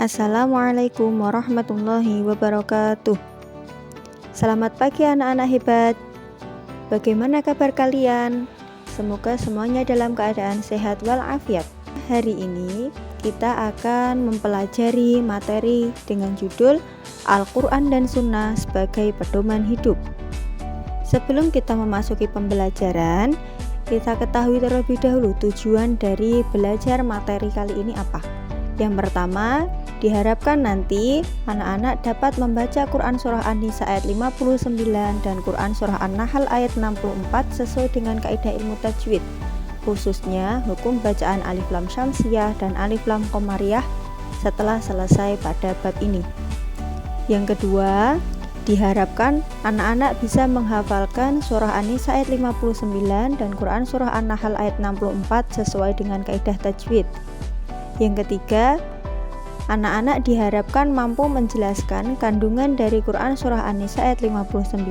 Assalamualaikum warahmatullahi wabarakatuh. Selamat pagi anak-anak hebat. Bagaimana kabar kalian? Semoga semuanya dalam keadaan sehat walafiat. Hari ini kita akan mempelajari materi dengan judul Al-Quran dan Sunnah sebagai pedoman hidup. Sebelum kita memasuki pembelajaran, kita ketahui terlebih dahulu tujuan dari belajar materi kali ini apa. Yang pertama, diharapkan nanti anak-anak dapat membaca Quran Surah An-Nisa ayat 59 dan Quran Surah An-Nahl ayat 64 sesuai dengan kaidah ilmu tajwid, khususnya hukum bacaan alif lam syamsiyah dan alif lam qamariyah setelah selesai pada bab ini. Yang kedua, diharapkan anak-anak bisa menghafalkan Surah An-Nisa ayat 59 dan Quran Surah An-Nahl ayat 64 sesuai dengan kaidah tajwid. Yang ketiga, anak-anak diharapkan mampu menjelaskan kandungan dari Quran Surah An-Nisa ayat 59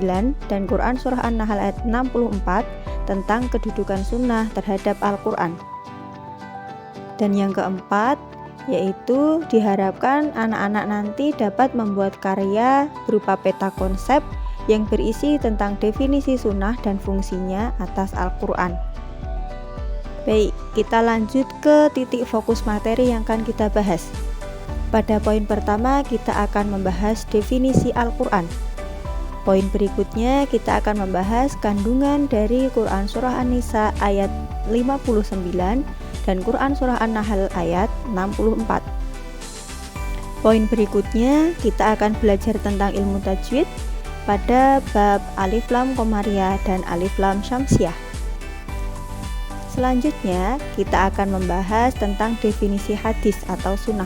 dan Quran Surah An-Nahl ayat 64 tentang kedudukan sunnah terhadap Al-Quran. Dan yang keempat, yaitu diharapkan anak-anak nanti dapat membuat karya berupa peta konsep yang berisi tentang definisi sunnah dan fungsinya atas Al-Quran. Baik, kita lanjut ke titik fokus materi yang akan kita bahas. Pada poin pertama, kita akan membahas definisi Al-Quran. Poin berikutnya, kita akan membahas kandungan dari Quran Surah An-Nisa ayat 59 dan Quran Surah An-Nahl ayat 64. Poin berikutnya, kita akan belajar tentang ilmu tajwid pada bab alif lam qamariyah dan alif lam syamsiyah. Selanjutnya, kita akan membahas tentang definisi hadis atau sunnah.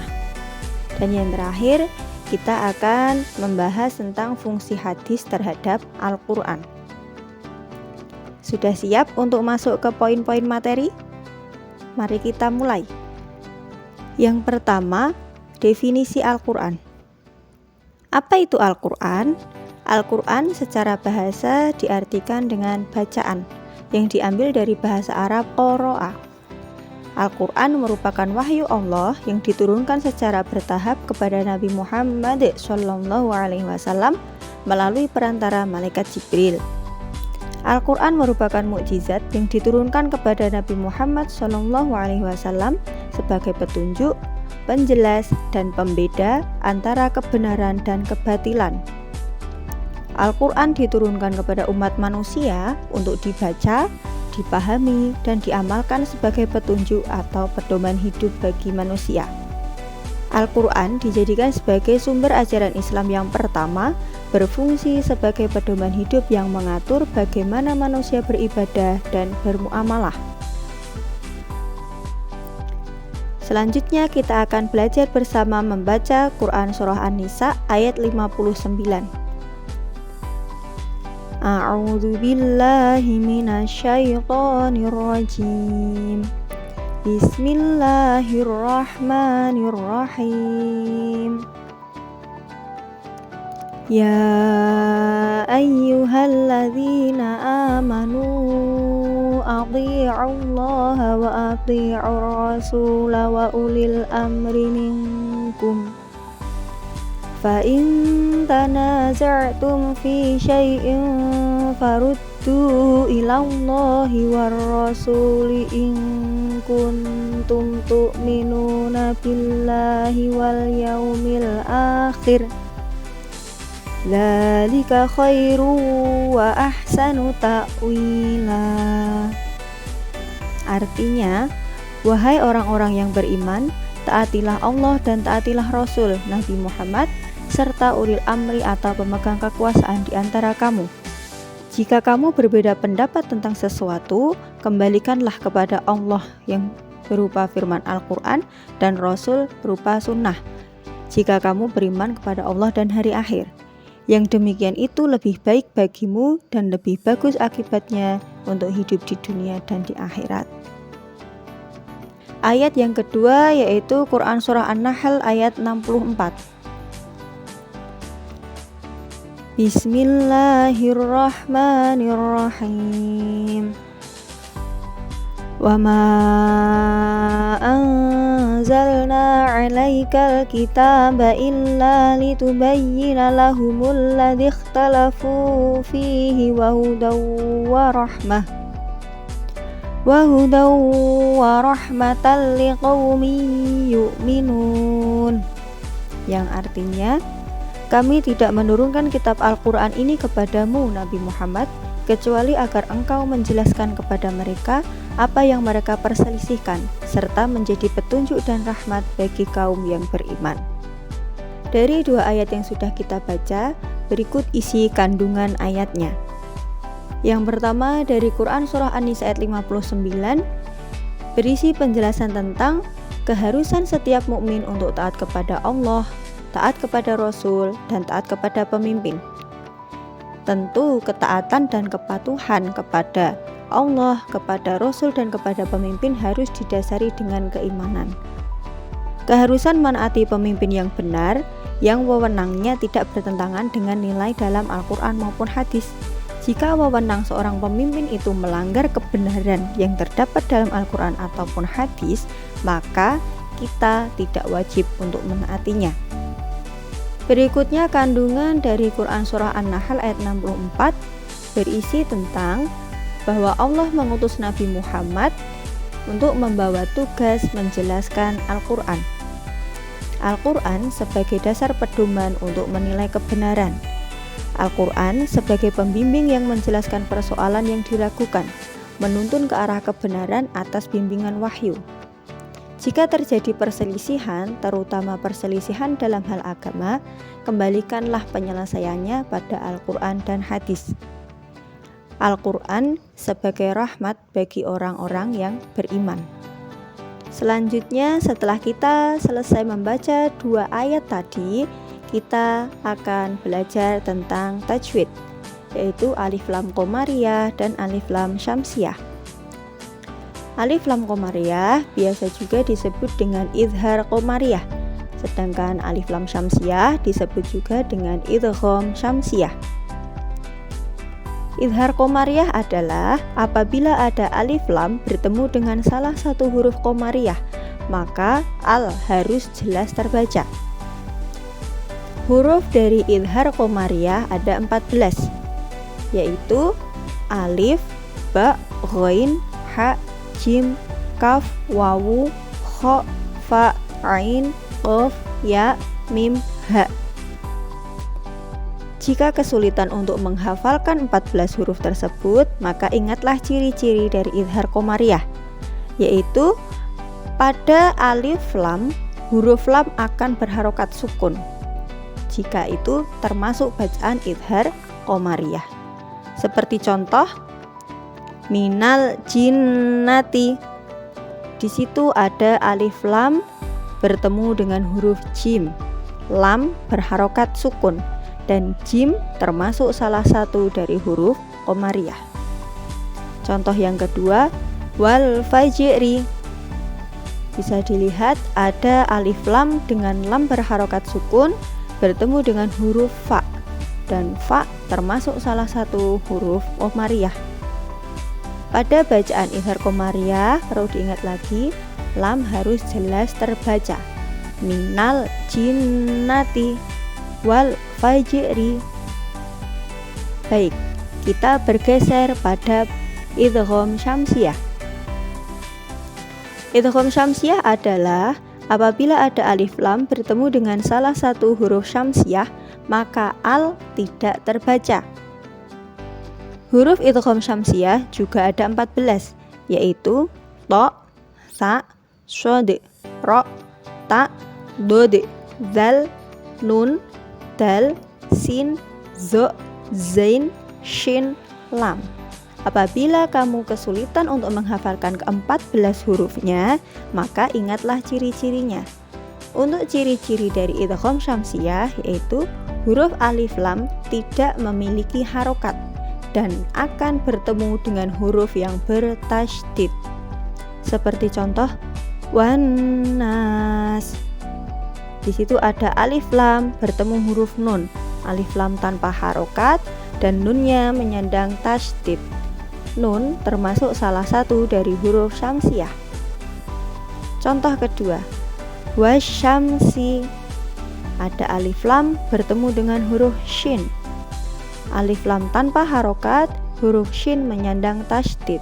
Dan yang terakhir, kita akan membahas tentang fungsi hadis terhadap Al-Quran. Sudah siap untuk masuk ke poin-poin materi? Mari kita mulai. Yang pertama, definisi Al-Quran. Apa itu Al-Quran? Al-Quran secara bahasa diartikan dengan bacaan, yang diambil dari bahasa Arab qoro'a. Al-Quran merupakan wahyu Allah yang diturunkan secara bertahap kepada Nabi Muhammad SAW melalui perantara malaikat Jibril. Al-Quran merupakan mukjizat yang diturunkan kepada Nabi Muhammad SAW sebagai petunjuk, penjelas, dan pembeda antara kebenaran dan kebatilan. Al-Quran diturunkan kepada umat manusia untuk dibaca, dipahami, dan diamalkan sebagai petunjuk atau pedoman hidup bagi manusia. Al-Quran dijadikan sebagai sumber ajaran Islam yang pertama, berfungsi sebagai pedoman hidup yang mengatur bagaimana manusia beribadah dan bermuamalah. Selanjutnya kita akan belajar bersama membaca Quran Surah An-Nisa ayat 59. A'udzu billahi minasyaitonir rajim. Bismillahirrahmanirrahim. Ya ayyuhalladzina amanu athi'ullaha wa athi'ur rasula wa ulil amri minkum. فَإِن تَنَازَعْتُمْ فِي شَيْءٍ فَرُدُّوهُ إِلَى اللَّهِ وَالرَّسُولِ إِن كُنتُمْ تُؤْمِنُونَ بِاللَّهِ وَالْيَوْمِ الْآخِرِ ذَلِكَ خَيْرٌ وَأَحْسَنُ تَأْوِيلًا. Artinya, wahai orang-orang yang beriman, taatilah Allah dan taatilah Rasul Nabi Muhammad serta ulil amri atau pemegang kekuasaan di antara kamu. Jika kamu berbeda pendapat tentang sesuatu, kembalikanlah kepada Allah yang berupa firman Al-Quran dan Rasul berupa sunnah. Jika kamu beriman kepada Allah dan hari akhir, yang demikian itu lebih baik bagimu dan lebih bagus akibatnya untuk hidup di dunia dan di akhirat. Ayat yang kedua yaitu Quran Surah An-Nahl ayat 64. Bismillahirrahmanirrahim. Wa ma anzalna 'alaikal kitaba illa litubayyina lahumul ladzi ikhtalafu fihi wa hudaw wa rahmatan liqaumin yu'minun, yang artinya kami tidak menurunkan kitab Al-Quran ini kepadamu Nabi Muhammad kecuali agar engkau menjelaskan kepada mereka apa yang mereka perselisihkan, serta menjadi petunjuk dan rahmat bagi kaum yang beriman. Dari dua ayat yang sudah kita baca, berikut isi kandungan ayatnya. Yang pertama dari Quran Surah An-Nisa ayat 59, berisi penjelasan tentang keharusan setiap mukmin untuk taat kepada Allah, taat kepada Rasul, dan taat kepada pemimpin. Tentu ketaatan dan kepatuhan kepada Allah, kepada Rasul, dan kepada pemimpin harus didasari dengan keimanan. Keharusan menaati pemimpin yang benar, yang wewenangnya tidak bertentangan dengan nilai dalam Al-Quran maupun hadis. Jika wewenang seorang pemimpin itu melanggar kebenaran yang terdapat dalam Al-Quran ataupun hadis, maka kita tidak wajib untuk menaatinya. Berikutnya kandungan dari Quran Surah An-Nahl ayat 64 berisi tentang bahwa Allah mengutus Nabi Muhammad untuk membawa tugas menjelaskan Al-Quran. Al-Quran sebagai dasar pedoman untuk menilai kebenaran. Al-Quran sebagai pembimbing yang menjelaskan persoalan yang diragukan, menuntun ke arah kebenaran atas bimbingan wahyu. Jika terjadi perselisihan, terutama perselisihan dalam hal agama, kembalikanlah penyelesaiannya pada Al-Quran dan hadis. Al-Quran sebagai rahmat bagi orang-orang yang beriman. Selanjutnya, setelah kita selesai membaca dua ayat tadi, kita akan belajar tentang tajwid, yaitu alif lam qomariyah dan alif lam syamsiyah. Alif lam qomariyah biasa juga disebut dengan idhar qomariyah, sedangkan alif lam syamsiyah disebut juga dengan idgham syamsiyah. Idhar qomariyah adalah apabila ada alif lam bertemu dengan salah satu huruf qomariyah, maka al harus jelas terbaca. Huruf dari idhar qomariyah ada 14, yaitu alif, ba, ghain, ha, jim, kaf, wawu, kha, fa, ain, qaf, ya, mim, ha. Jika kesulitan untuk menghafalkan 14 huruf tersebut, maka ingatlah ciri-ciri dari idhar qomariyah, yaitu pada alif lam, huruf lam akan berharokat sukun. Jika itu termasuk bacaan idhar qomariyah. Seperti contoh, minal jinnati. Di situ ada alif lam bertemu dengan huruf jim. Lam berharokat sukun. Dan jim termasuk salah satu dari huruf qomariyah. Contoh yang kedua, wal fajri. Bisa dilihat ada alif lam dengan lam berharokat sukun bertemu dengan huruf fa, dan fa termasuk salah satu huruf qomariyah. Pada bacaan idhar qomariyah perlu diingat lagi, lam harus jelas terbaca. Minal jinnati wal fajri. Baik, kita bergeser pada idgham syamsiyah. Idgham syamsiyah adalah apabila ada alif lam bertemu dengan salah satu huruf syamsiyah, maka al tidak terbaca. Huruf idgham syamsiyah juga ada 14, yaitu ta, sa, shod, ro, ta, dod, zal, nun, dal, sin, zo, zain, shin, lam. Apabila kamu kesulitan untuk menghafalkan ke-14 hurufnya, maka ingatlah ciri-cirinya. Untuk ciri-ciri dari idgham syamsiyah yaitu huruf alif lam tidak memiliki harokat dan akan bertemu dengan huruf yang bertasydid. Seperti contoh wan-nas. Di situ ada alif lam bertemu huruf nun, alif lam tanpa harokat dan nunnya menyandang tasydid. Nun termasuk salah satu dari huruf syamsiah. Contoh kedua, wasyamsi, ada alif lam bertemu dengan huruf shin. Alif lam tanpa harokat, huruf shin menyandang tasydid.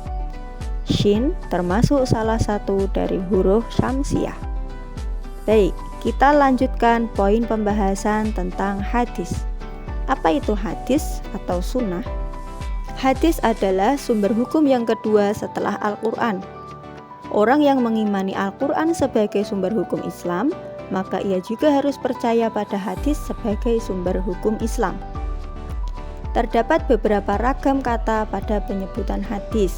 Shin termasuk salah satu dari huruf syamsiah. Baik, kita lanjutkan poin pembahasan tentang hadis. Apa itu hadis atau sunnah? Hadis adalah sumber hukum yang kedua setelah Al-Quran. Orang yang mengimani Al-Quran sebagai sumber hukum Islam, maka ia juga harus percaya pada hadis sebagai sumber hukum Islam. Terdapat beberapa ragam kata pada penyebutan hadis,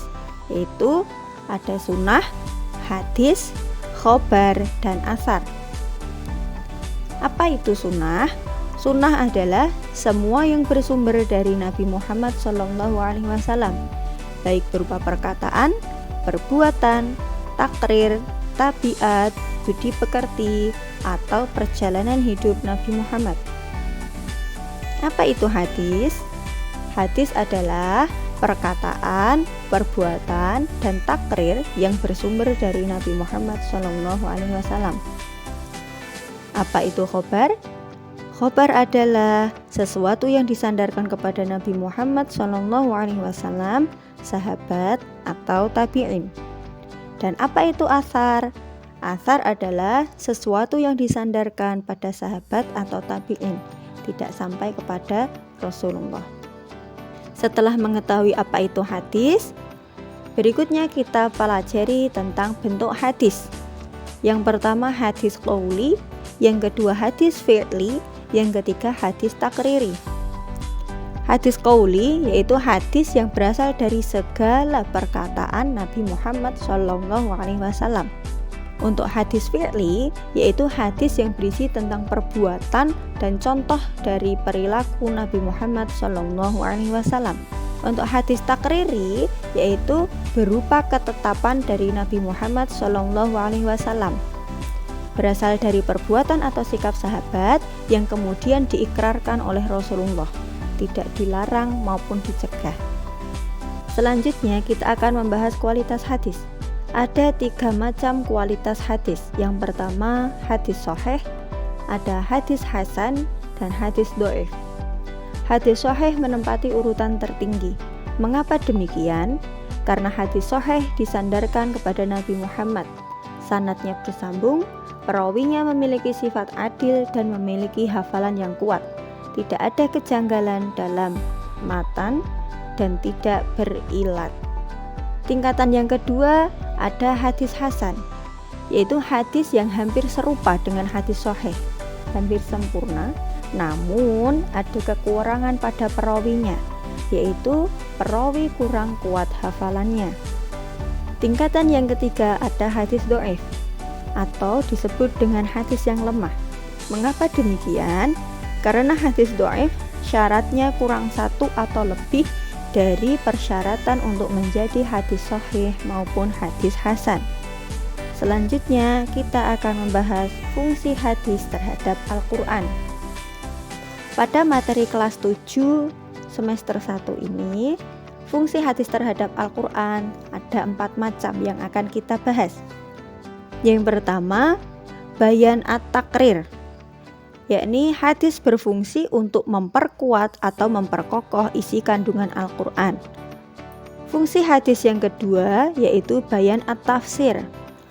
yaitu ada sunnah, hadis, khobar, dan asar. Apa itu sunnah? Sunnah adalah semua yang bersumber dari Nabi Muhammad SAW, baik berupa perkataan, perbuatan, takrir, tabiat, budi pekerti, atau perjalanan hidup Nabi Muhammad. Apa itu hadis? Hadis adalah perkataan, perbuatan, dan takrir yang bersumber dari Nabi Muhammad SAW. Apa itu khobar? Khobar adalah sesuatu yang disandarkan kepada Nabi Muhammad SAW, sahabat, atau tabi'in. Dan apa itu asar? Asar adalah sesuatu yang disandarkan pada sahabat atau tabi'in, tidak sampai kepada Rasulullah. Setelah mengetahui apa itu hadis, berikutnya kita pelajari tentang bentuk hadis. Yang pertama hadis qauli, yang kedua hadis fi'li, yang ketiga hadis takriri. Hadis qauli yaitu hadis yang berasal dari segala perkataan Nabi Muhammad SAW. Untuk hadis fi'li yaitu hadis yang berisi tentang perbuatan dan contoh dari perilaku Nabi Muhammad SAW. Untuk hadis takriri yaitu berupa ketetapan dari Nabi Muhammad SAW, berasal dari perbuatan atau sikap sahabat yang kemudian diikrarkan oleh Rasulullah, tidak dilarang maupun dicegah. Selanjutnya kita akan membahas kualitas hadis. Ada 3 macam kualitas hadis. Yang pertama hadis sahih, ada hadis hasan, dan hadis dhaif. Hadis sahih menempati urutan tertinggi. Mengapa demikian? Karena hadis sahih disandarkan kepada Nabi Muhammad. Sanadnya bersambung, perawinya memiliki sifat adil dan memiliki hafalan yang kuat. Tidak ada kejanggalan dalam matan dan tidak berilat. Tingkatan yang kedua ada hadis hasan, yaitu hadis yang hampir serupa dengan hadis sahih, hampir sempurna, namun ada kekurangan pada perawinya, yaitu perawi kurang kuat hafalannya. Tingkatan yang ketiga ada hadis dhaif, atau disebut dengan hadis yang lemah. Mengapa demikian? Karena hadis dhaif syaratnya kurang satu atau lebih dari persyaratan untuk menjadi hadis sahih maupun hadis hasan. Selanjutnya kita akan membahas fungsi hadis terhadap Al-Quran. Pada materi kelas 7 semester 1 ini, fungsi hadis terhadap Al-Quran ada 4 macam yang akan kita bahas. Yang pertama, bayan at-takrir, yakni hadis berfungsi untuk memperkuat atau memperkokoh isi kandungan Al-Quran. Fungsi hadis yang kedua yaitu bayan at-tafsir,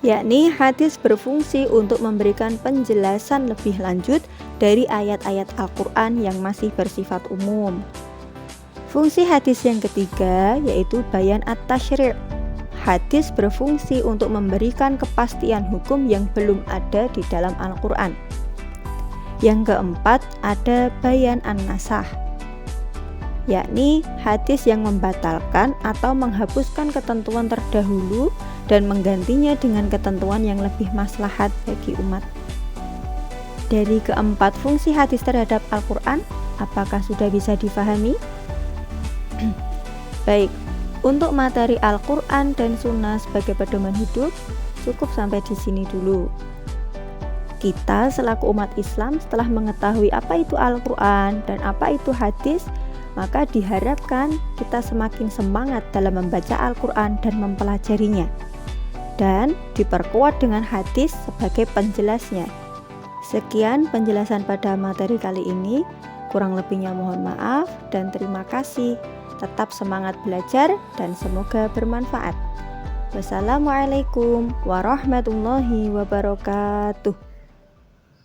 yakni hadis berfungsi untuk memberikan penjelasan lebih lanjut dari ayat-ayat Al-Quran yang masih bersifat umum. Fungsi hadis yang ketiga yaitu bayan at-tasyri', hadis berfungsi untuk memberikan kepastian hukum yang belum ada di dalam Al-Quran. Yang keempat ada bayan an-nasakh, yakni hadis yang membatalkan atau menghapuskan ketentuan terdahulu dan menggantinya dengan ketentuan yang lebih maslahat bagi umat. Dari keempat fungsi hadis terhadap Al-Quran, apakah sudah bisa difahami? Baik, untuk materi Al-Quran dan Sunnah sebagai pedoman hidup, cukup sampai di sini dulu. Kita selaku umat Islam setelah mengetahui apa itu Al-Quran dan apa itu hadis, maka diharapkan kita semakin semangat dalam membaca Al-Quran dan mempelajarinya, dan diperkuat dengan hadis sebagai penjelasnya. Sekian penjelasan pada materi kali ini, kurang lebihnya mohon maaf dan terima kasih. Tetap semangat belajar dan semoga bermanfaat. Wassalamualaikum warahmatullahi wabarakatuh.